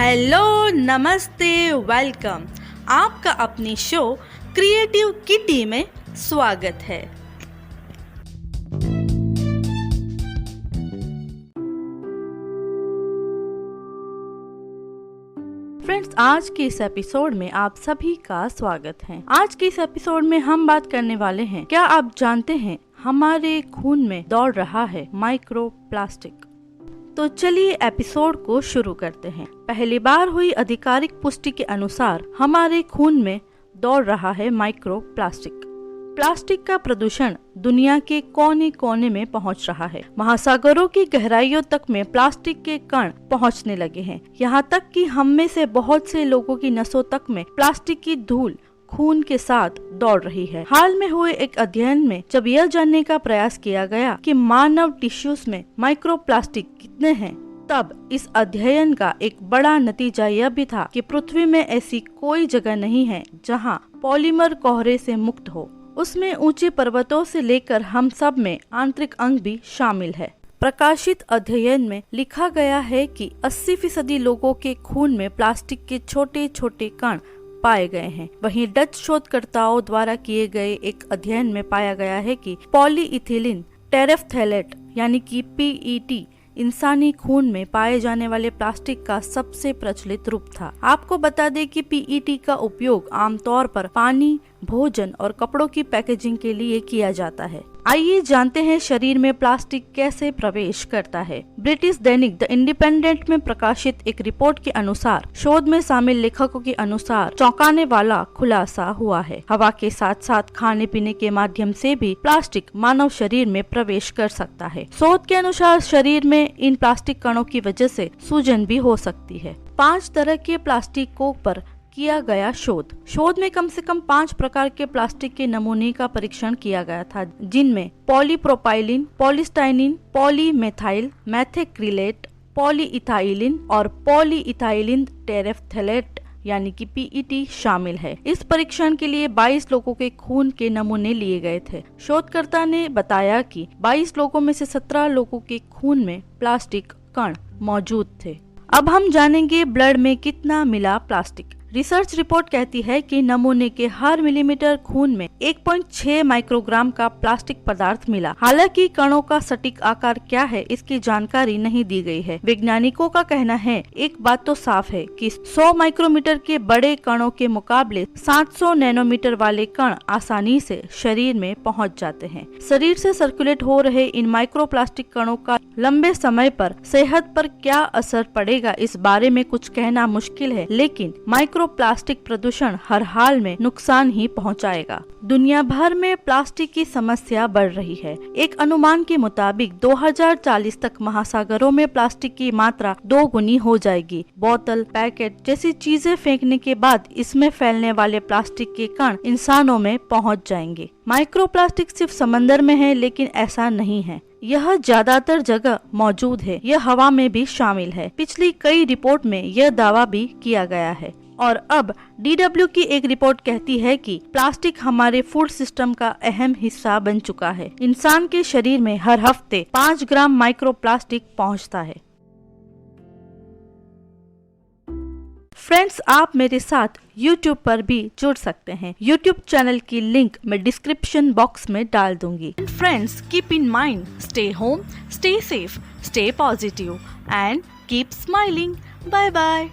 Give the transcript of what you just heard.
Hello, नमस्ते, welcome. आपका अपनी शो क्रिएटिव किटी में स्वागत है। फ्रेंड्स, आज के इस एपिसोड में आप सभी का स्वागत है। आज के इस एपिसोड में हम बात करने वाले हैं, क्या आप जानते हैं हमारे खून में दौड़ रहा है माइक्रो प्लास्टिक। तो चलिए एपिसोड को शुरू करते हैं। पहली बार हुई आधिकारिक पुष्टि के अनुसार हमारे खून में दौड़ रहा है माइक्रो प्लास्टिक। प्लास्टिक का प्रदूषण दुनिया के कोने कोने में पहुंच रहा है। महासागरों की गहराइयों तक में प्लास्टिक के कण पहुंचने लगे हैं। यहाँ तक कि हम में से बहुत से लोगों की नसों तक में प्लास्टिक की धूल खून के साथ दौड़ रही है। हाल में हुए एक अध्ययन में जब यह जानने का प्रयास किया गया कि मानव टिश्यूज में माइक्रोप्लास्टिक कितने हैं, तब इस अध्ययन का एक बड़ा नतीजा यह भी था कि पृथ्वी में ऐसी कोई जगह नहीं है जहां पॉलीमर कोहरे से मुक्त हो। उसमें ऊंचे पर्वतों से लेकर हम सब में आंतरिक अंग भी शामिल है। प्रकाशित अध्ययन में लिखा गया है कि 80% लोगों के खून में प्लास्टिक के छोटे छोटे कण पाए गए हैं। वहीं डच शोधकर्ताओं द्वारा किए गए एक अध्ययन में पाया गया है कि पॉलीइथिलीन टेरेफ्थैलेट यानी कि PET इंसानी खून में पाए जाने वाले प्लास्टिक का सबसे प्रचलित रूप था। आपको बता दें कि PET का उपयोग आमतौर पर पानी, भोजन और कपड़ों की पैकेजिंग के लिए किया जाता है। आइए जानते हैं शरीर में प्लास्टिक कैसे प्रवेश करता है। ब्रिटिश दैनिक द इंडिपेंडेंट में प्रकाशित एक रिपोर्ट के अनुसार शोध में शामिल लेखकों के अनुसार चौंकाने वाला खुलासा हुआ है। हवा के साथ साथ खाने पीने के माध्यम से भी प्लास्टिक मानव शरीर में प्रवेश कर सकता है। शोध के अनुसार शरीर में इन प्लास्टिक कणों की वजह से सूजन भी हो सकती है। 5 तरह के प्लास्टिकों पर किया गया शोध में कम से कम 5 प्रकार के प्लास्टिक के नमूने का परीक्षण किया गया था, जिनमें पॉलीप्रोपाइलिन, पॉलीस्टाइनिन, पॉलीमेथाइल मैथेक्रिलेट, पॉलीइथाइलिन और पॉलीइथाइलिन टेरेफ्थैलेट यानी कि PET शामिल है। इस परीक्षण के लिए 22 लोगों के खून के नमूने लिए गए थे। शोधकर्ता ने बताया कि 22 लोगों में से 17 लोगों के खून में प्लास्टिक कण मौजूद थे। अब हम जानेंगे ब्लड में कितना मिला प्लास्टिक। रिसर्च रिपोर्ट कहती है कि नमूने के हर मिलीमीटर खून में 1.6 माइक्रोग्राम का प्लास्टिक पदार्थ मिला। हालांकि कणों का सटीक आकार क्या है, इसकी जानकारी नहीं दी गई है। वैज्ञानिकों का कहना है, एक बात तो साफ है कि 100 माइक्रोमीटर के बड़े कणों के मुकाबले 700 नैनोमीटर वाले कण आसानी से शरीर में पहुंच जाते हैं। शरीर से सर्कुलेट हो रहे इन माइक्रोप्लास्टिक कणों का लंबे समय पर सेहत पर क्या असर पड़ेगा, इस बारे में कुछ कहना मुश्किल है, लेकिन प्लास्टिक प्रदूषण हर हाल में नुकसान ही पहुंचाएगा। दुनिया भर में प्लास्टिक की समस्या बढ़ रही है। एक अनुमान के मुताबिक 2040 तक महासागरों में प्लास्टिक की मात्रा 2 गुनी हो जाएगी। बोतल, पैकेट जैसी चीजें फेंकने के बाद इसमें फैलने वाले प्लास्टिक के कण इंसानों में पहुंच जाएंगे। माइक्रोप्लास्टिक सिर्फ समंदर में है, लेकिन ऐसा नहीं है। यह ज्यादातर जगह मौजूद है। यह हवा में भी शामिल है। पिछली कई रिपोर्ट में यह दावा भी किया गया है। और अब DW की एक रिपोर्ट कहती है कि प्लास्टिक हमारे फूड सिस्टम का अहम हिस्सा बन चुका है। इंसान के शरीर में हर हफ्ते 5 ग्राम माइक्रोप्लास्टिक पहुंचता है। फ्रेंड्स, आप मेरे साथ YouTube पर भी जुड़ सकते हैं। YouTube चैनल की लिंक मैं डिस्क्रिप्शन बॉक्स में डाल दूंगी। Friends, keep in mind, stay home, stay safe, stay positive and keep smiling. Bye bye.